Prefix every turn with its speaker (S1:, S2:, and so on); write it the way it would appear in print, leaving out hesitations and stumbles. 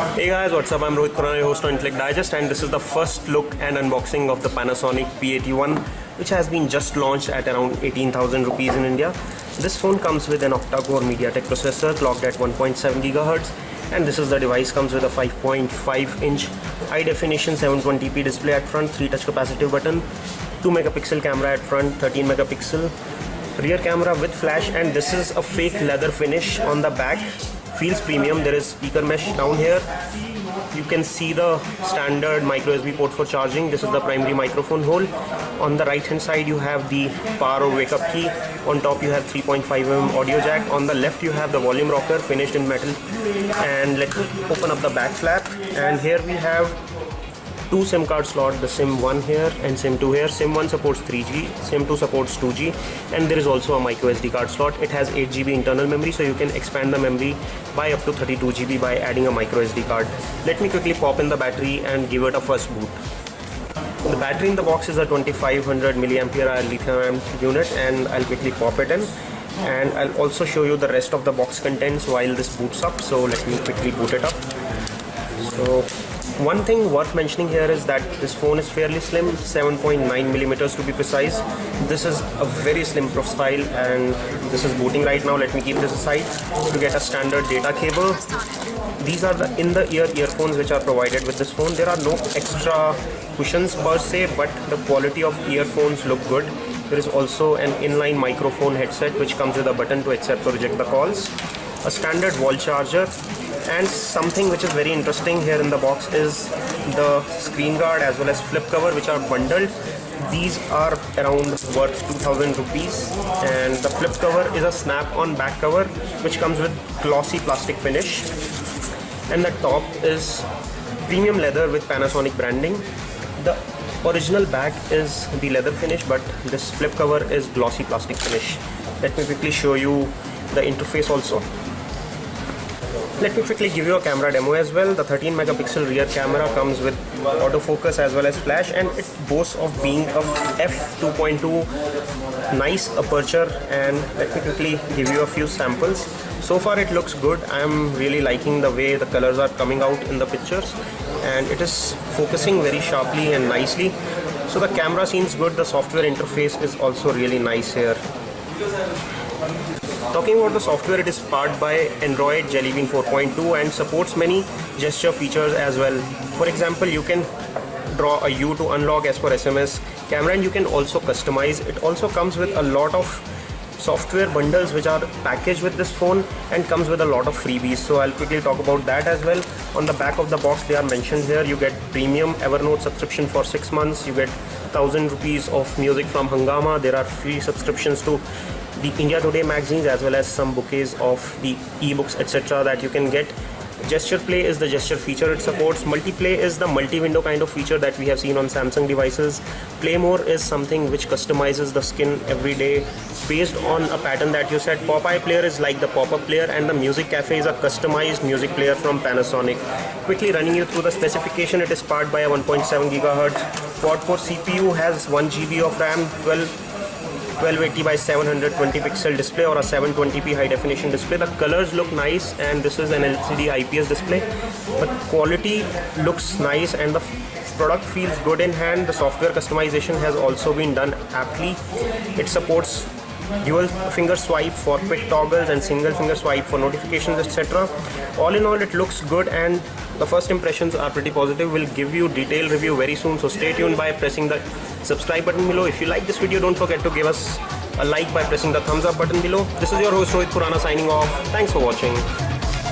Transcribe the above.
S1: Hey guys, what's up? I'm Rohit Khurana, your host on Intellect Digest, and this is the first look and unboxing of the Panasonic P81, which has been just launched at around 18,000 rupees in India. This phone comes with an octa-core MediaTek processor clocked at 1.7 GHz, and this is the device. Comes with a 5.5-inch high-definition 720p display at front, 3 touch capacitive button, 2 megapixel camera at front, 13 megapixel rear camera with flash, and this is a fake leather finish on the back. Feels premium. There is speaker mesh down here. You can see the standard micro USB port for charging. This is the primary microphone hole. On the right hand side you have the power or wake up key. On top you have 3.5mm audio jack. On the left you have the volume rocker finished in metal. And let's open up the back flap, and here we have two SIM card slot, the SIM 1 here and SIM 2 here. SIM 1 supports 3G, SIM 2 supports 2G, and there is also a micro SD card slot. It has 8GB internal memory, so you can expand the memory by up to 32GB by adding a micro SD card. Let me quickly pop in the battery and give it a first boot. The battery in the box is a 2500 mAh lithium unit, and I'll quickly pop it in, and I'll also show you the rest of the box contents while this boots up. So let me quickly boot it up. So one thing worth mentioning here is that this phone is fairly slim, 7.9mm to be precise. This is a very slim profile, and this is booting right now. Let me keep this aside. You get a standard data cable. These are the in-the-ear earphones which are provided with this phone. There are no extra cushions per se, but the quality of earphones look good. There is also an inline microphone headset which comes with a button to accept or reject the calls, a standard wall charger, and something which is very interesting here in the box is the screen guard as well as flip cover, which are bundled. These are around worth 2,000 rupees, and the flip cover is a snap-on back cover which comes with glossy plastic finish, and the top is premium leather with Panasonic branding. The original back is the leather finish, but this flip cover is glossy plastic finish. Let me quickly show you the interface also. Let me quickly give you a camera demo as well. The 13 megapixel rear camera comes with autofocus as well as flash, and it boasts of being a f2.2 nice aperture. And let me quickly give you a few samples. So far it looks good. I am really liking the way the colors are coming out in the pictures, and it is focusing very sharply and nicely. So the camera seems good. The software interface is also really nice here. Talking about the software, it is powered by Android Jelly Bean 4.2 and supports many gesture features as well. For example, you can draw a U to unlock as per SMS camera, and you can also customize. It also comes with a lot of software bundles which are packaged with this phone and comes with a lot of freebies. So I'll quickly talk about that as well. On the back of the box they are mentioned here. You get premium Evernote subscription for 6 months. You get 1,000 rupees of music from Hungama. There are free subscriptions to the India Today magazines as well as some bouquets of the ebooks etc. that you can get. Gesture Play is the gesture feature it supports. Multiplay is the multi-window kind of feature that we have seen on Samsung devices. Play More is something which customizes the skin every day based on a pattern that you set. Popeye Player is like the pop-up player, and the Music Cafe is a customized music player from Panasonic. Quickly running you through the specification, it is powered by a 1.7 GHz quad-core CPU, has 1GB of RAM, 1280 by 720 pixel display or a 720p high definition display. The colors look nice, and this is an LCD IPS display. The quality looks nice and the product feels good in hand. The software customization has also been done aptly. It supports dual finger swipe for quick toggles and single finger swipe for notifications etc. All in all, it looks good, and the first impressions are pretty positive. We'll give you detailed review very soon, so stay tuned by pressing the subscribe button below. If you like this video, don't forget to give us a like by pressing the thumbs up button below. This is your host Rohit Khurana signing off. Thanks for watching.